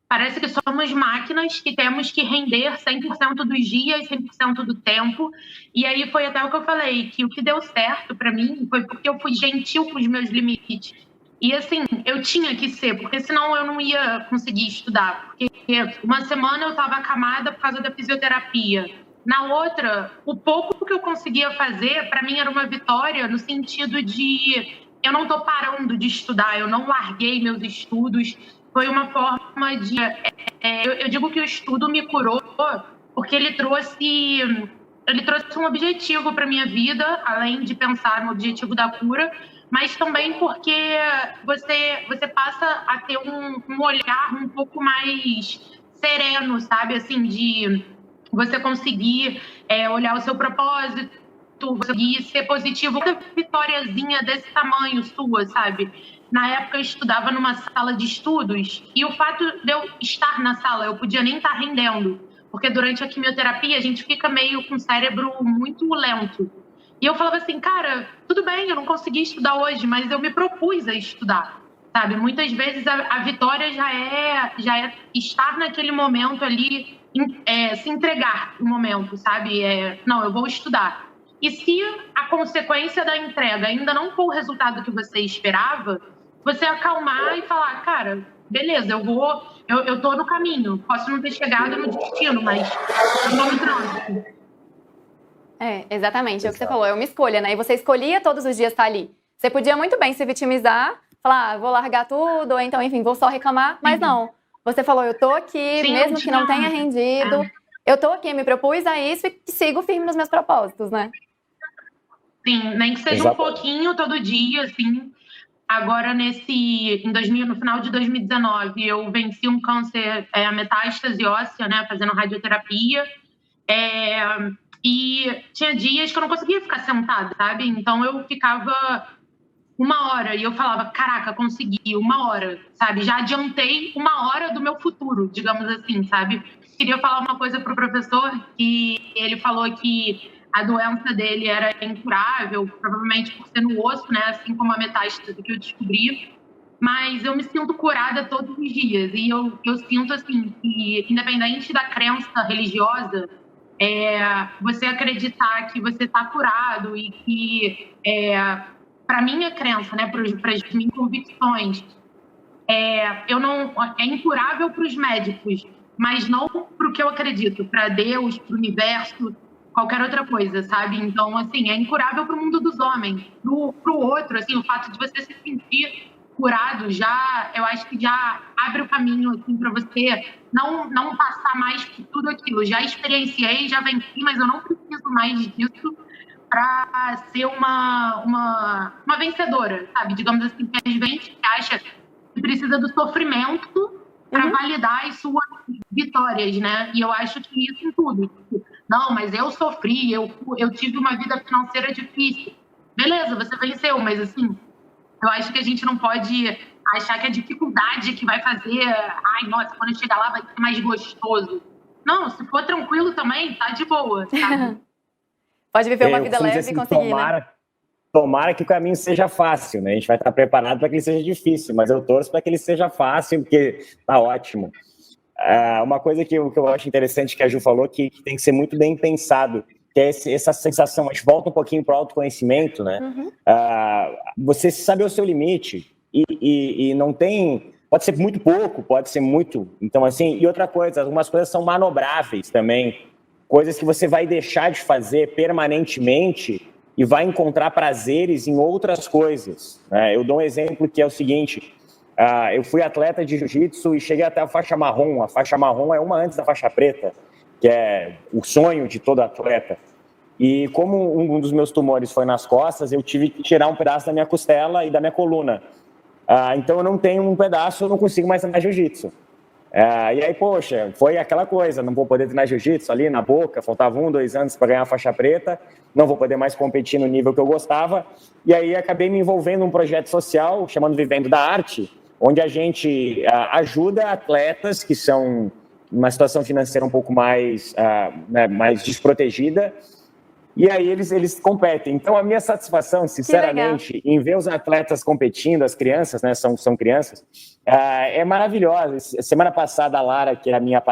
Speaker 2: parece que somos máquinas que temos que render 100% dos dias, 100% do tempo. E aí foi até o que eu falei, que o que deu certo para mim foi porque eu fui gentil com os meus limites. E assim, eu tinha que ser, porque senão eu não ia conseguir estudar. Porque uma semana eu estava acamada por causa da fisioterapia. Na outra, o pouco que eu conseguia fazer, para mim era uma vitória no sentido de eu não estou parando de estudar, eu não larguei meus estudos. Foi uma forma de... eu digo que o estudo me curou porque ele trouxe um objetivo para minha vida, além de pensar no objetivo da cura, mas também porque você passa a ter um olhar um pouco mais sereno, sabe? Assim, de você conseguir olhar o seu propósito, conseguir ser positivo. Uma vitóriazinha desse tamanho sua, sabe? Na época eu estudava numa sala de estudos e o fato de eu estar na sala, eu podia nem estar rendendo, porque durante a quimioterapia a gente fica meio com o cérebro muito lento. E eu falava assim, cara, tudo bem, eu não consegui estudar hoje, mas eu me propus a estudar, sabe? Muitas vezes a vitória já é estar naquele momento ali, se entregar no momento, sabe? Não, eu vou estudar. E se a consequência da entrega ainda não for o resultado que você esperava, você acalmar e falar, cara, beleza, eu tô no caminho, posso não ter chegado no destino, mas eu tô no trânsito.
Speaker 1: Exatamente, é o que você falou, é uma escolha, né? E você escolhia todos os dias estar ali. Você podia muito bem se vitimizar, falar, vou largar tudo, ou então, enfim, vou só reclamar, mas não. Você falou, eu tô aqui,
Speaker 2: Sim,
Speaker 1: mesmo que não tenha rendido, eu tô aqui, me propus a isso e sigo firme nos meus propósitos, né?
Speaker 2: Sim, nem que seja um pouquinho todo dia, assim. Agora, no final de 2019, eu venci um câncer, a metástase óssea, né, fazendo radioterapia. E tinha dias que eu não conseguia ficar sentada, sabe? Então, eu ficava 1 hora e eu falava, caraca, consegui 1 hora, sabe? Já adiantei 1 hora do meu futuro, digamos assim, sabe? Queria falar uma coisa pro professor, que ele falou que a doença dele era incurável, provavelmente por ser no osso, né? Assim como a metástase que eu descobri. Mas eu me sinto curada todos os dias. E eu sinto, assim, que independente da crença religiosa, você acreditar que você está curado e que, para minha crença, né, para as minhas convicções, é incurável para os médicos, mas não para o que eu acredito, para Deus, para o universo, qualquer outra coisa, sabe? Então, assim, é incurável para o mundo dos homens. Para o outro, assim, o fato de você se sentir curado eu acho que já abre o caminho, assim, para você não passar mais por tudo aquilo. Já experienciei, já venci, mas eu não preciso mais disso para ser uma vencedora, sabe? Digamos assim, que a gente acha que precisa do sofrimento para validar as suas vitórias, né? E eu acho que isso em tudo. Não, mas eu sofri, eu tive uma vida financeira difícil. Beleza, você venceu, mas assim, eu acho que a gente não pode achar que a dificuldade que vai fazer, ai, nossa, quando eu chegar lá vai ser mais gostoso. Não, se for tranquilo também, tá de boa, sabe?
Speaker 1: Pode viver uma vida leve
Speaker 3: assim,
Speaker 1: e conseguir, né?
Speaker 3: Tomara que o caminho seja fácil, né? A gente vai estar preparado para que ele seja difícil, mas eu torço para que ele seja fácil, porque tá ótimo. Uma coisa que eu acho interessante que a Ju falou, que tem que ser muito bem pensado, que é essa sensação, a gente volta um pouquinho para o autoconhecimento, né? Você saber o seu limite e não tem... Pode ser muito pouco, pode ser muito... Então, assim, e outra coisa, algumas coisas são manobráveis também, coisas que você vai deixar de fazer permanentemente e vai encontrar prazeres em outras coisas, né? Eu dou um exemplo que é o seguinte... eu fui atleta de jiu-jitsu e cheguei até a faixa marrom. A faixa marrom é uma antes da faixa preta, que é o sonho de todo atleta. E como um dos meus tumores foi nas costas, eu tive que tirar um pedaço da minha costela e da minha coluna. Então eu não tenho um pedaço, eu não consigo mais treinar jiu-jitsu. E aí, poxa, foi aquela coisa, não vou poder treinar jiu-jitsu ali na boca, faltava 1, 2 anos para ganhar a faixa preta, não vou poder mais competir no nível que eu gostava, e aí acabei me envolvendo num projeto social chamado Vivendo da Arte, onde a gente ajuda atletas que são numa situação financeira um pouco mais, mais desprotegida, e aí eles competem. Então a minha satisfação, sinceramente, em ver os atletas competindo, as crianças, né, são crianças, é maravilhosa. Semana passada a Lara, que é a minha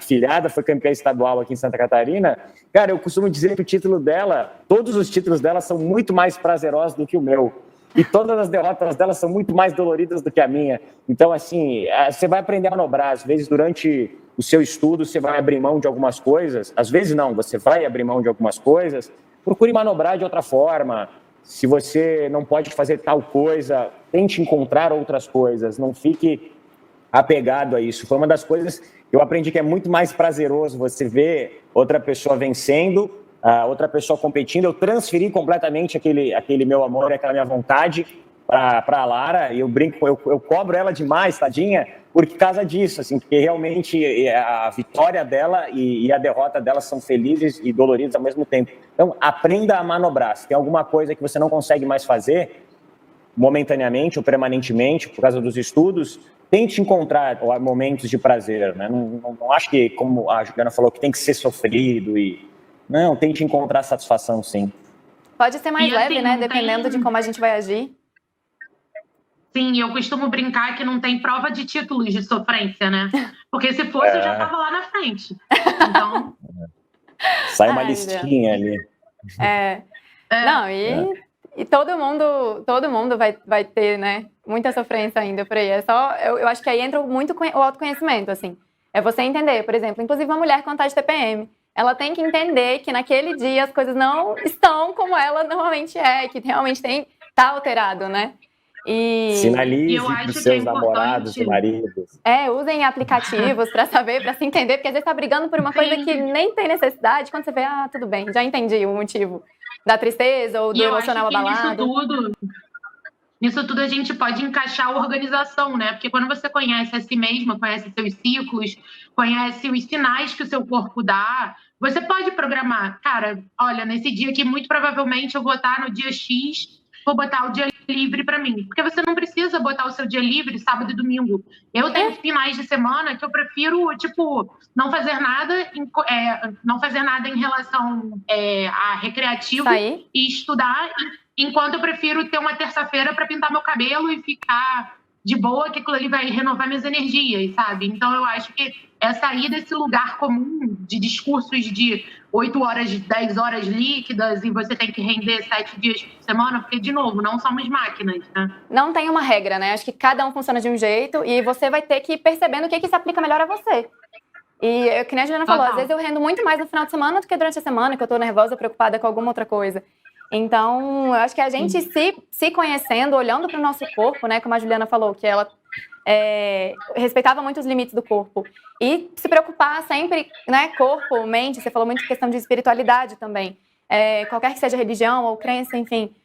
Speaker 3: filhada, foi campeã estadual aqui em Santa Catarina. Cara, eu costumo dizer que o título dela, todos os títulos dela são muito mais prazerosos do que o meu. E todas as derrotas dela são muito mais doloridas do que a minha. Então, assim, você vai aprender a manobrar. Às vezes, durante o seu estudo, você vai abrir mão de algumas coisas. Às vezes, não, você vai abrir mão de algumas coisas. Procure manobrar de outra forma. Se você não pode fazer tal coisa, tente encontrar outras coisas. Não fique apegado a isso. Foi uma das coisas que eu aprendi que é muito mais prazeroso você ver outra pessoa vencendo, outra pessoa competindo. Eu transferi completamente aquele meu amor, aquela minha vontade para a Lara, e eu brinco, eu cobro ela demais, tadinha, por causa disso, assim, porque realmente a vitória dela e a derrota dela são felizes e doloridas ao mesmo tempo. Então, aprenda a manobrar. Se tem alguma coisa que você não consegue mais fazer, momentaneamente ou permanentemente, por causa dos estudos, tente encontrar momentos de prazer, né? Não acho que, como a Juliana falou, que tem que ser sofrido Não, tente encontrar satisfação, sim.
Speaker 1: Pode ser mais leve, né? Dependendo de como a gente vai agir.
Speaker 2: Sim, eu costumo brincar que não tem prova de títulos de sofrência, né? Porque se fosse, eu já estava lá na frente. Então...
Speaker 3: Sai uma listinha ali.
Speaker 1: Não, e todo mundo vai ter, né? Muita sofrência ainda por aí. É só, eu acho que aí entra muito o autoconhecimento, assim. É você entender, por exemplo, inclusive uma mulher com TAG de TPM. Ela tem que entender que naquele dia as coisas não estão como ela normalmente é, que realmente tá alterado, né?
Speaker 3: Sinalize para os seus namorados e maridos.
Speaker 1: Usem aplicativos para saber, para se entender, porque às vezes tá brigando por uma coisa que nem tem necessidade, quando você vê, tudo bem, já entendi o motivo da tristeza ou do emocional abalado.
Speaker 2: Nisso tudo a gente pode encaixar a organização, né? Porque quando você conhece a si mesma, conhece seus ciclos, conhece os sinais que o seu corpo dá, você pode programar. Cara, olha, nesse dia aqui, muito provavelmente eu vou estar no dia X, vou botar o dia livre para mim. Porque você não precisa botar o seu dia livre sábado e domingo. Eu tenho finais de semana que eu prefiro, não fazer nada em relação a recreativo e estudar, enquanto eu prefiro ter uma terça-feira para pintar meu cabelo e ficar de boa, que aquilo ali vai renovar minhas energias, sabe? Então eu acho que é sair desse lugar comum de discursos de 8 horas, 10 horas líquidas e você tem que render 7 dias por semana, porque, de novo, não somos máquinas, né?
Speaker 1: Não tem uma regra, né? Acho que cada um funciona de um jeito e você vai ter que ir percebendo o que se aplica melhor a você. E, que nem a Juliana falou, às vezes eu rendo muito mais no final de semana do que durante a semana, que eu tô nervosa, preocupada com alguma outra coisa. Então, eu acho que a gente se conhecendo, olhando para o nosso corpo, né? Como a Juliana falou, que ela respeitava muito os limites do corpo. E se preocupar sempre, né? Corpo, mente, você falou muito de questão de espiritualidade também. Qualquer que seja religião ou crença, enfim.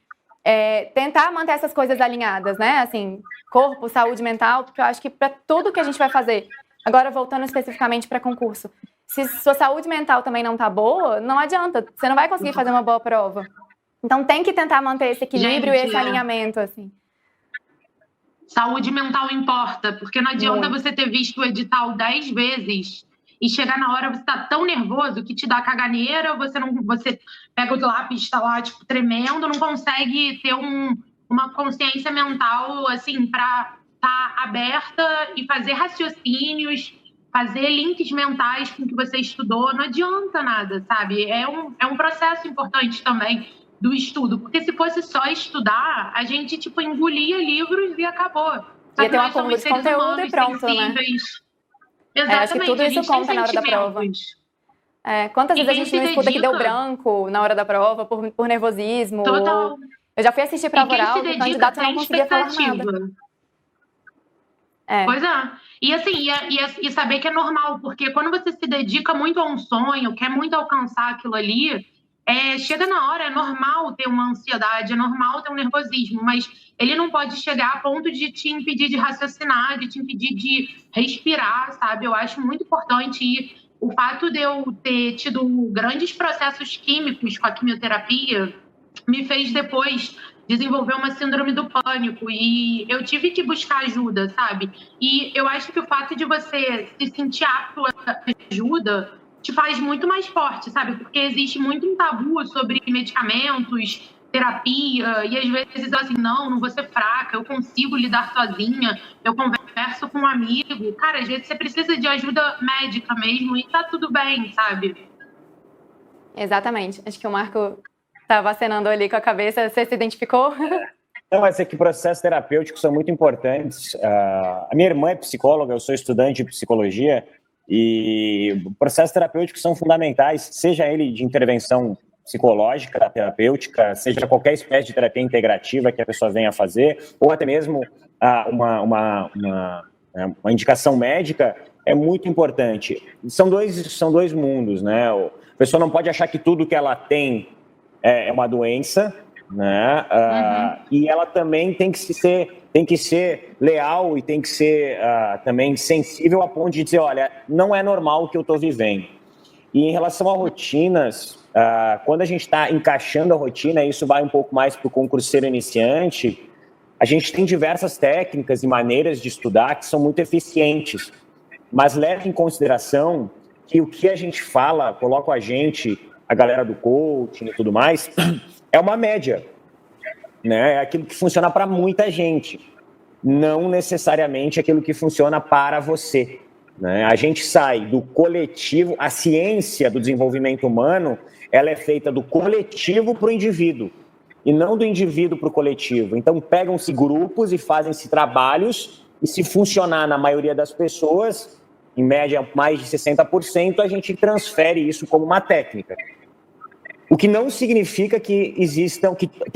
Speaker 1: Tentar manter essas coisas alinhadas, né? Assim, corpo, saúde mental, porque eu acho que para tudo que a gente vai fazer, agora voltando especificamente para concurso, se sua saúde mental também não tá boa, não adianta, você não vai conseguir fazer uma boa prova. Então tem que tentar manter esse equilíbrio e esse alinhamento, assim.
Speaker 2: Saúde mental importa, porque não adianta você ter visto o edital 10 vezes e chegar na hora você tá tão nervoso que te dá caganeira, você pega o lápis, está lá tremendo, não consegue ter uma consciência mental assim para estar aberta e fazer raciocínios, fazer links mentais com o que você estudou, não adianta nada, sabe? É um processo importante também do estudo, porque se fosse só estudar, a gente, engolia livros e acabou.
Speaker 1: Ia ter um acúmulo de conteúdo e pronto,
Speaker 2: sensíveis.
Speaker 1: Né?
Speaker 2: Exatamente.
Speaker 1: Acho que tudo isso conta na hora da prova. Quantas vezes a gente não escuta que deu branco na hora da prova por nervosismo?
Speaker 2: Total.
Speaker 1: Eu já fui assistir prova oral e o candidato não conseguia falar nada.
Speaker 2: Pois é. E assim, saber que é normal, porque quando você se dedica muito a um sonho, quer muito alcançar aquilo ali, chega na hora, é normal ter uma ansiedade, é normal ter um nervosismo, mas ele não pode chegar a ponto de te impedir de raciocinar, de te impedir de respirar, sabe? Eu acho muito importante e o fato de eu ter tido grandes processos químicos com a quimioterapia me fez depois desenvolver uma síndrome do pânico e eu tive que buscar ajuda, sabe? E eu acho que o fato de você se sentir apto a ajuda te faz muito mais forte, sabe? Porque existe muito um tabu sobre medicamentos, terapia, e às vezes assim, não vou ser fraca, eu consigo lidar sozinha, eu converso com um amigo. Cara, às vezes você precisa de ajuda médica mesmo e tá tudo bem, sabe?
Speaker 1: Exatamente. Acho que o Marco estava acenando ali com a cabeça. Você se identificou?
Speaker 3: Não, mas é que processos terapêuticos são muito importantes. A minha irmã é psicóloga, eu sou estudante de psicologia, e processos terapêuticos são fundamentais, seja ele de intervenção psicológica, terapêutica, seja qualquer espécie de terapia integrativa que a pessoa venha fazer, ou até mesmo uma indicação médica, é muito importante. São dois mundos, né? A pessoa não pode achar que tudo que ela tem é uma doença, né? E ela também tem que ser leal e tem que ser também sensível a ponto de dizer, olha, não é normal o que eu estou vivendo. E em relação a rotinas, quando a gente está encaixando a rotina, isso vai um pouco mais para o concurseiro iniciante, a gente tem diversas técnicas e maneiras de estudar que são muito eficientes, mas leve em consideração que o que a gente fala, coloca a galera do coaching e tudo mais, é uma média, né? É aquilo que funciona para muita gente, não necessariamente aquilo que funciona para você, né? A gente sai do coletivo, a ciência do desenvolvimento humano, ela é feita do coletivo para o indivíduo, e não do indivíduo para o coletivo. Então, pegam-se grupos e fazem-se trabalhos, e se funcionar na maioria das pessoas, em média mais de 60%, a gente transfere isso como uma técnica. O que não significa que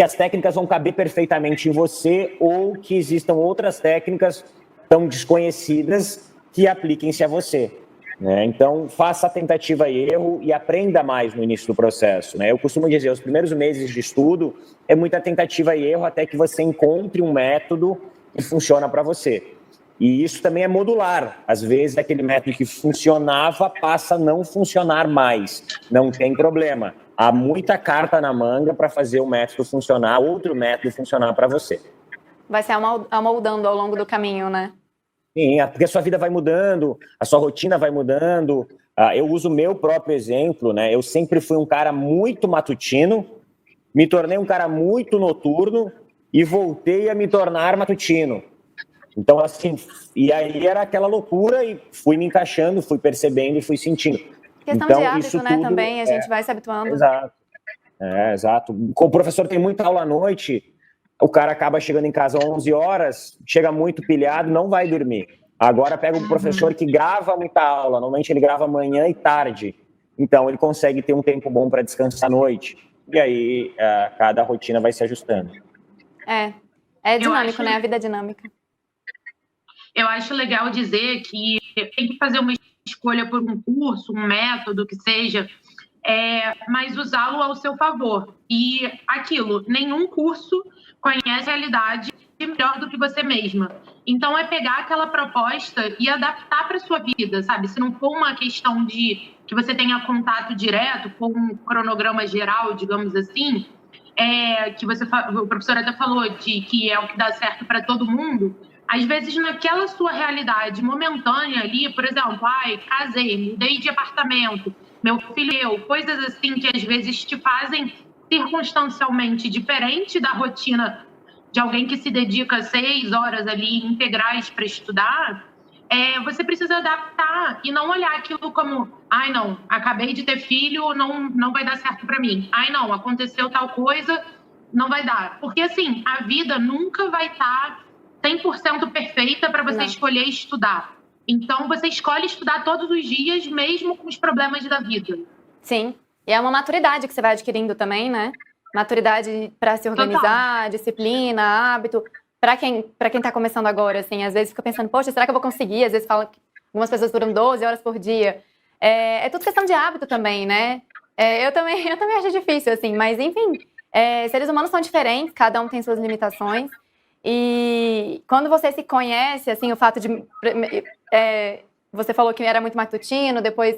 Speaker 3: as técnicas vão caber perfeitamente em você ou que existam outras técnicas tão desconhecidas que apliquem-se a você, né? Então, faça a tentativa e erro e aprenda mais no início do processo, né? Eu costumo dizer, os primeiros meses de estudo é muita tentativa e erro até que você encontre um método que funciona para você. E isso também é modular. Às vezes, aquele método que funcionava passa a não funcionar mais. Não tem problema. Há muita carta na manga para fazer o método funcionar, outro método funcionar para você.
Speaker 1: Vai se amoldando ao longo do caminho, né?
Speaker 3: Sim, porque a sua vida vai mudando, a sua rotina vai mudando. Eu uso o meu próprio exemplo, né? Eu sempre fui um cara muito matutino, me tornei um cara muito noturno e voltei a me tornar matutino. Então, assim, e aí era aquela loucura e fui me encaixando, fui percebendo e fui sentindo.
Speaker 1: Questão
Speaker 3: então,
Speaker 1: de hábito,
Speaker 3: isso
Speaker 1: né,
Speaker 3: tudo,
Speaker 1: também, a gente vai se habituando.
Speaker 3: Exato. Exato. O professor tem muita aula à noite, o cara acaba chegando em casa às 11 horas, chega muito pilhado, não vai dormir. Agora pega um professor que grava muita aula, normalmente ele grava manhã e tarde, então ele consegue ter um tempo bom para descansar à noite. E aí cada rotina vai se ajustando.
Speaker 1: É dinâmico, né? A vida é dinâmica.
Speaker 2: Eu acho legal dizer que tem que fazer uma escolha por um curso, um método que seja, mas usá-lo ao seu favor. E aquilo, nenhum curso conhece a realidade melhor do que você mesma. Então, é pegar aquela proposta e adaptar para a sua vida, sabe? Se não for uma questão de que você tenha contato direto com um cronograma geral, digamos assim, que o professor até falou de que é o que dá certo para todo mundo. Às vezes, naquela sua realidade momentânea ali, por exemplo, casei, mudei de apartamento, meu filho, coisas assim que às vezes te fazem circunstancialmente diferente da rotina de alguém que se dedica 6 horas ali integrais para estudar, você precisa adaptar e não olhar aquilo como, não, acabei de ter filho, não vai dar certo para mim. Não, aconteceu tal coisa, não vai dar. Porque, assim, a vida nunca vai estar 100% perfeita para você escolher estudar. Então, você escolhe estudar todos os dias, mesmo com os problemas da vida.
Speaker 1: Sim, e é uma maturidade que você vai adquirindo também, né? Maturidade para se organizar, disciplina, hábito. Para quem tá começando agora, assim, às vezes fica pensando, poxa, será que eu vou conseguir? Às vezes fala que algumas pessoas duram 12 horas por dia. É tudo questão de hábito também, né? Eu também acho difícil, assim, mas enfim, seres humanos são diferentes, cada um tem suas limitações. E quando você se conhece, assim, o fato de... você falou que era muito matutino, depois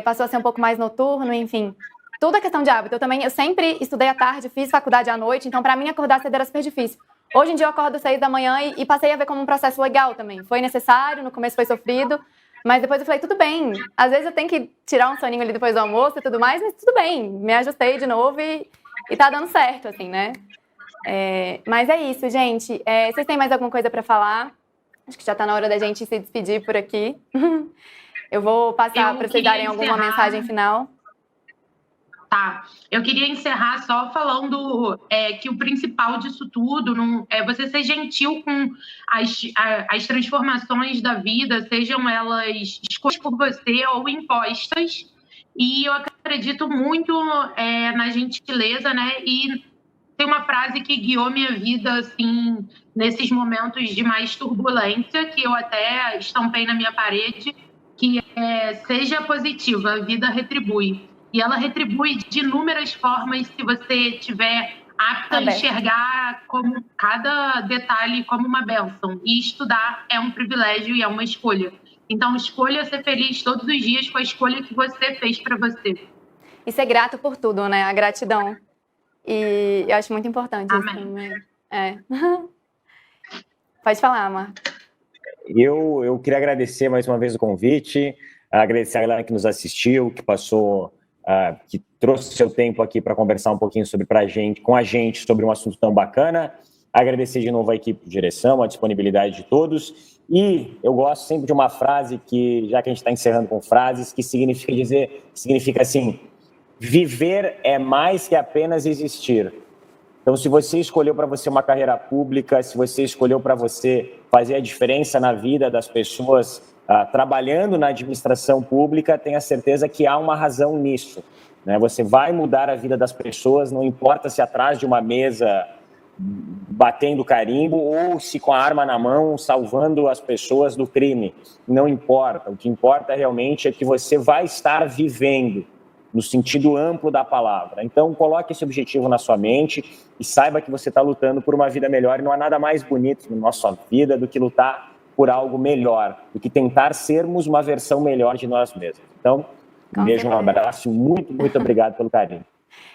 Speaker 1: passou a ser um pouco mais noturno, enfim. Tudo é questão de hábito. Eu sempre estudei à tarde, fiz faculdade à noite, então pra mim acordar cedo era super difícil. Hoje em dia eu acordo 6 da manhã e passei a ver como um processo legal também. Foi necessário, no começo foi sofrido, mas depois eu falei, tudo bem. Às vezes eu tenho que tirar um soninho ali depois do almoço e tudo mais, mas tudo bem. Me ajustei de novo e tá dando certo, assim, né? Mas é isso, gente. Vocês têm mais alguma coisa pra falar? Acho que já tá na hora da gente se despedir por aqui. Eu vou passar para vocês darem alguma mensagem final.
Speaker 2: Tá. Eu queria encerrar só falando que o principal disso tudo é você ser gentil com as transformações da vida, sejam elas escolhidas por você ou impostas. E eu acredito muito na gentileza, né? E tem uma frase que guiou minha vida, assim, nesses momentos de mais turbulência, que eu até estampei na minha parede, que seja positiva, a vida retribui. E ela retribui de inúmeras formas se você tiver apta a enxergar como cada detalhe como uma bênção. E estudar é um privilégio e é uma escolha. Então, escolha ser feliz todos os dias com a escolha que você fez para você.
Speaker 1: E ser grato por tudo, né? A gratidão. E eu acho muito importante.
Speaker 2: Amém.
Speaker 1: Assim, Pode falar, Marco.
Speaker 3: Eu queria agradecer mais uma vez o convite, agradecer a galera que nos assistiu, que passou, que trouxe seu tempo aqui para conversar um pouquinho com a gente sobre um assunto tão bacana. Agradecer de novo a equipe de direção, a disponibilidade de todos. E eu gosto sempre de uma frase que, já que a gente está encerrando com frases, que significa assim: viver é mais que apenas existir. Então, se você escolheu para você uma carreira pública, se você escolheu para você fazer a diferença na vida das pessoas trabalhando na administração pública, tenha certeza que há uma razão nisso, né? Você vai mudar a vida das pessoas, não importa se atrás de uma mesa batendo carimbo ou se com a arma na mão salvando as pessoas do crime. Não importa. O que importa realmente é que você vai estar vivendo no sentido amplo da palavra. Então, coloque esse objetivo na sua mente e saiba que você está lutando por uma vida melhor, e não há nada mais bonito na nossa vida do que lutar por algo melhor, do que tentar sermos uma versão melhor de nós mesmos. Então, um beijo, um abraço, muito, muito obrigado pelo carinho.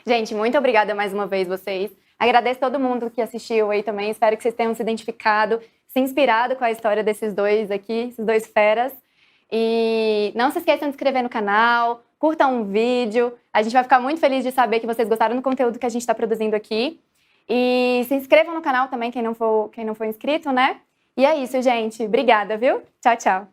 Speaker 1: Gente, muito obrigada mais uma vez vocês. Agradeço todo mundo que assistiu aí também, espero que vocês tenham se identificado, se inspirado com a história desses dois aqui, esses dois feras. E não se esqueçam de se inscrever no canal, curtam um vídeo. A gente vai ficar muito feliz de saber que vocês gostaram do conteúdo que a gente está produzindo aqui. E se inscrevam no canal também, quem não for inscrito, né? E é isso, gente. Obrigada, viu? Tchau, tchau.